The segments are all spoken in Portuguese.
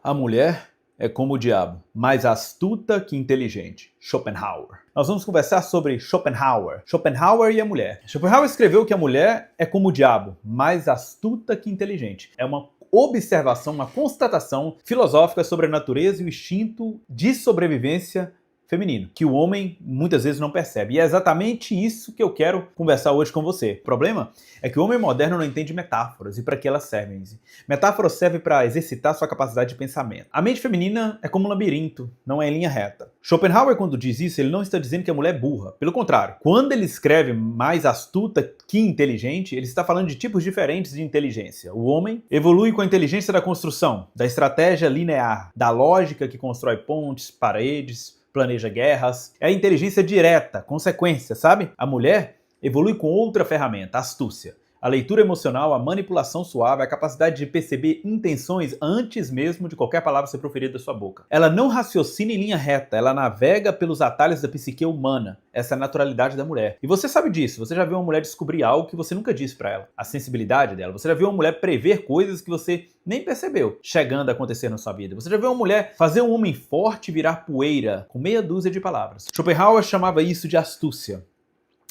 A mulher é como o diabo, mais astuta que inteligente. Schopenhauer. Nós vamos conversar sobre Schopenhauer. Schopenhauer e a mulher. Schopenhauer escreveu que a mulher é como o diabo, mais astuta que inteligente. É uma observação, uma constatação filosófica sobre a natureza e o instinto de sobrevivência feminino, que o homem muitas vezes não percebe. E é exatamente isso que eu quero conversar hoje com você. O problema é que o homem moderno não entende metáforas e para que elas servem. Metáforas servem para exercitar sua capacidade de pensamento. A mente feminina é como um labirinto, não é em linha reta. Schopenhauer, quando diz isso, ele não está dizendo que a mulher é burra. Pelo contrário, quando ele escreve mais astuta que inteligente, ele está falando de tipos diferentes de inteligência. O homem evolui com a inteligência da construção, da estratégia linear, da lógica que constrói pontes, paredes, planeja guerras. É a inteligência direta, consequência, sabe? A mulher evolui com outra ferramenta, a astúcia. A leitura emocional, a manipulação suave, a capacidade de perceber intenções antes mesmo de qualquer palavra ser proferida da sua boca. Ela não raciocina em linha reta, ela navega pelos atalhos da psique humana. Essa é a naturalidade da mulher. E você sabe disso, você já viu uma mulher descobrir algo que você nunca disse pra ela. A sensibilidade dela. Você já viu uma mulher prever coisas que você nem percebeu chegando a acontecer na sua vida. Você já viu uma mulher fazer um homem forte virar poeira com meia dúzia de palavras. Schopenhauer chamava isso de astúcia.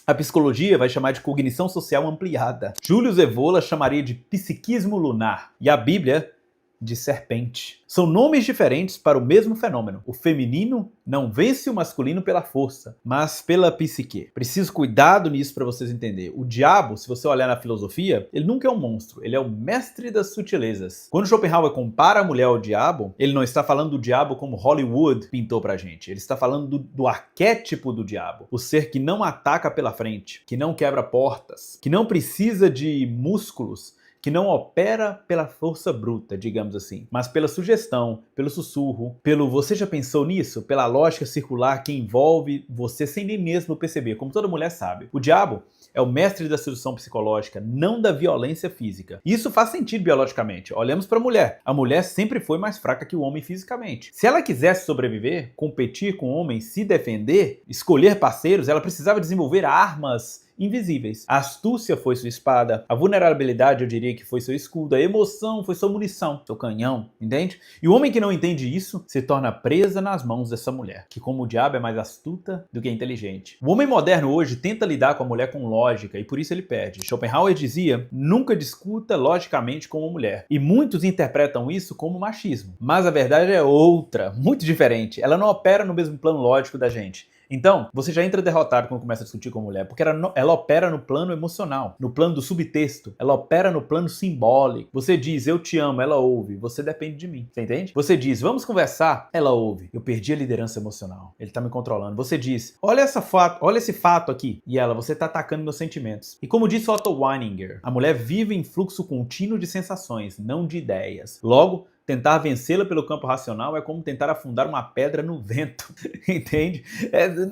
A psicologia vai chamar de cognição social ampliada. Julius Evola chamaria de psiquismo lunar. E a Bíblia de serpente. São nomes diferentes para o mesmo fenômeno. O feminino não vence o masculino pela força, mas pela psique. Preciso cuidado nisso para vocês entenderem. O diabo, se você olhar na filosofia, ele nunca é um monstro, ele é o mestre das sutilezas. Quando Schopenhauer compara a mulher ao diabo, ele não está falando do diabo como Hollywood pintou pra gente. Ele está falando do arquétipo do diabo. O ser que não ataca pela frente, que não quebra portas, que não precisa de músculos, que não opera pela força bruta, digamos assim, mas pela sugestão, pelo sussurro, pelo você já pensou nisso? Pela lógica circular que envolve você sem nem mesmo perceber, como toda mulher sabe. O diabo é o mestre da sedução psicológica, não da violência física. Isso faz sentido biologicamente. Olhamos para a mulher. A mulher sempre foi mais fraca que o homem fisicamente. Se ela quisesse sobreviver, competir com o homem, se defender, escolher parceiros, ela precisava desenvolver armas invisíveis. A astúcia foi sua espada, a vulnerabilidade eu diria que foi seu escudo, a emoção foi sua munição, seu canhão, entende? E o homem que não entende isso se torna presa nas mãos dessa mulher, que como o diabo é mais astuta do que inteligente. O homem moderno hoje tenta lidar com a mulher com lógica e por isso ele perde. Schopenhauer dizia, nunca discuta logicamente com uma mulher. E muitos interpretam isso como machismo. Mas a verdade é outra, muito diferente. Ela não opera no mesmo plano lógico da gente. Então, você já entra derrotado quando começa a discutir com a mulher, porque ela opera no plano emocional, no plano do subtexto, ela opera no plano simbólico. Você diz, eu te amo, ela ouve, você depende de mim, você entende? Você diz, vamos conversar, ela ouve, eu perdi a liderança emocional, ele tá me controlando. Você diz, olha esse fato aqui, e ela, você tá atacando meus sentimentos. E como disse Otto Weininger, a mulher vive em fluxo contínuo de sensações, não de ideias. Logo, tentar vencê-la pelo campo racional é como tentar afundar uma pedra no vento, entende?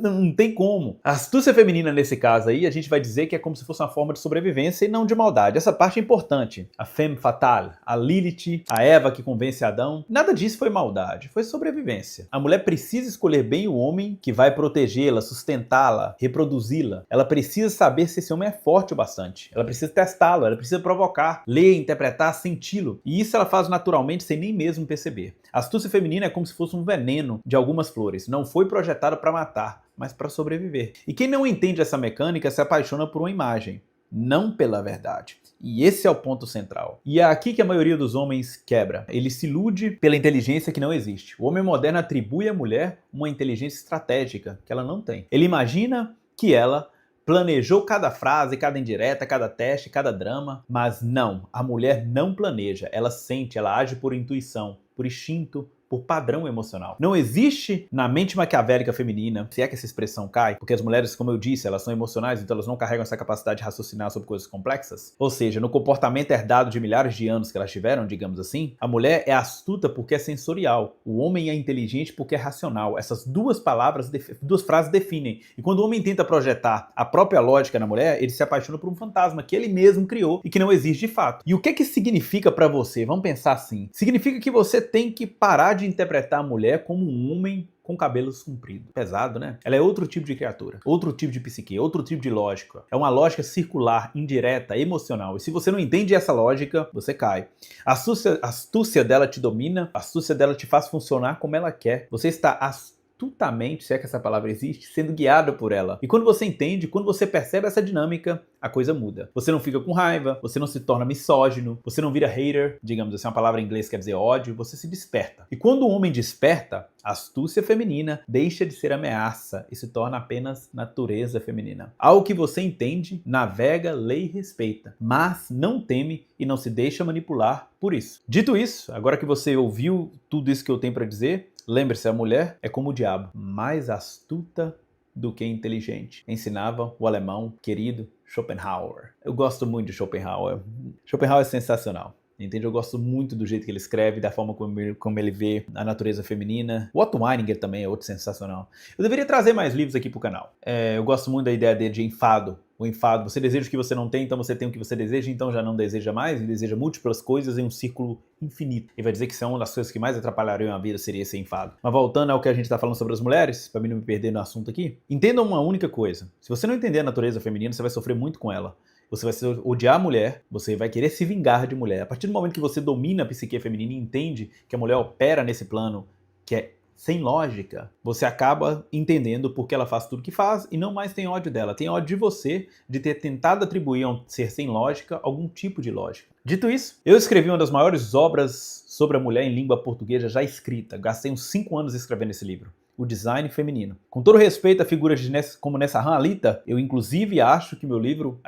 Não tem como. A astúcia feminina nesse caso aí, a gente vai dizer que é como se fosse uma forma de sobrevivência e não de maldade. Essa parte é importante. A femme fatale, a Lilith, a Eva que convence Adão, nada disso foi maldade, foi sobrevivência. A mulher precisa escolher bem o homem que vai protegê-la, sustentá-la, reproduzi-la. Ela precisa saber se esse homem é forte o bastante. Ela precisa testá-lo, ela precisa provocar, ler, interpretar, senti-lo. E isso ela faz naturalmente sem nem mesmo perceber. A astúcia feminina é como se fosse um veneno de algumas flores. Não foi projetada para matar, mas para sobreviver. E quem não entende essa mecânica se apaixona por uma imagem, não pela verdade. E esse é o ponto central. E é aqui que a maioria dos homens quebra. Ele se ilude pela inteligência que não existe. O homem moderno atribui à mulher uma inteligência estratégica que ela não tem. Ele imagina que ela planejou cada frase, cada indireta, cada teste, cada drama, mas não, a mulher não planeja, ela sente, ela age por intuição, por instinto, por padrão emocional. Não existe na mente maquiavélica feminina, se é que essa expressão cai, porque as mulheres, como eu disse, elas são emocionais, então elas não carregam essa capacidade de raciocinar sobre coisas complexas. Ou seja, no comportamento herdado de milhares de anos que elas tiveram, digamos assim, a mulher é astuta porque é sensorial, o homem é inteligente porque é racional. Essas duas frases definem. E quando o homem tenta projetar a própria lógica na mulher, ele se apaixona por um fantasma que ele mesmo criou e que não existe de fato. E o que significa pra você? Vamos pensar assim. Significa que você tem que parar de interpretar a mulher como um homem com cabelos compridos. Pesado, né? Ela é outro tipo de criatura, outro tipo de psique, outro tipo de lógica. É uma lógica circular, indireta, emocional. E se você não entende essa lógica, você cai. A astúcia dela te domina, a astúcia dela te faz funcionar como ela quer. Você está astutamente, se é que essa palavra existe, sendo guiado por ela. E quando você entende, quando você percebe essa dinâmica, a coisa muda. Você não fica com raiva, você não se torna misógino, você não vira hater, digamos assim, uma palavra em inglês quer dizer ódio, você se desperta. E quando o homem desperta, a astúcia feminina deixa de ser ameaça e se torna apenas natureza feminina. Algo que você entende, navega, lê e respeita, mas não teme e não se deixa manipular por isso. Dito isso, agora que você ouviu tudo isso que eu tenho para dizer, lembre-se, a mulher é como o diabo, mais astuta do que inteligente. Ensinava o alemão querido Schopenhauer. Eu gosto muito de Schopenhauer. Schopenhauer é sensacional. Entende? Eu gosto muito do jeito que ele escreve, da forma como ele vê a natureza feminina. O Otto Weininger também é outro sensacional. Eu deveria trazer mais livros aqui pro canal. Eu gosto muito da ideia dele de enfado. O enfado, você deseja o que você não tem, então você tem o que você deseja, então já não deseja mais, e deseja múltiplas coisas em um círculo infinito. E vai dizer que isso é uma das coisas que mais atrapalhariam a vida, seria esse enfado. Mas voltando ao que a gente está falando sobre as mulheres, para mim não me perder no assunto aqui, entenda uma única coisa. Se você não entender a natureza feminina, você vai sofrer muito com ela. Você vai odiar a mulher, você vai querer se vingar de mulher. A partir do momento que você domina a psique feminina e entende que a mulher opera nesse plano que é sem lógica, você acaba entendendo por que ela faz tudo que faz e não mais tem ódio dela. Tem ódio de você, de ter tentado atribuir a um ser sem lógica algum tipo de lógica. Dito isso, eu escrevi uma das maiores obras sobre a mulher em língua portuguesa já escrita. Gastei uns 5 anos escrevendo esse livro. O Design Feminino. Com todo respeito a figuras como Nessa Alita, eu inclusive acho que meu livro,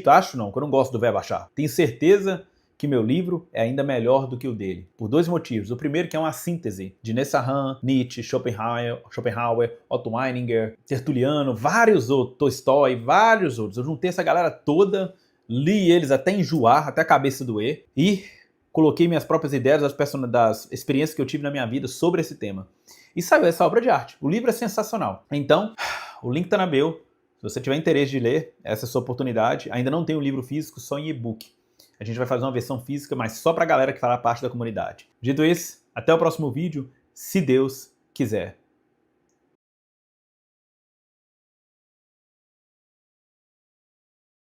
acho não, que eu não gosto do verbo achar. Tenho certeza que meu livro é ainda melhor do que o dele, por 2 motivos. O primeiro que é uma síntese de Nessa, Nietzsche, Schopenhauer, Otto Weininger, Tertuliano, vários outros, Tolstói, vários outros. Eu juntei essa galera toda, li eles até enjoar, até a cabeça doer, e coloquei minhas próprias ideias das experiências que eu tive na minha vida sobre esse tema. E saiu essa obra de arte. O livro é sensacional. Então, o link tá na bio. Se você tiver interesse de ler, essa é a sua oportunidade. Ainda não tem o livro físico, só em e-book. A gente vai fazer uma versão física, mas só pra galera que fará parte da comunidade. Dito isso, até o próximo vídeo, se Deus quiser.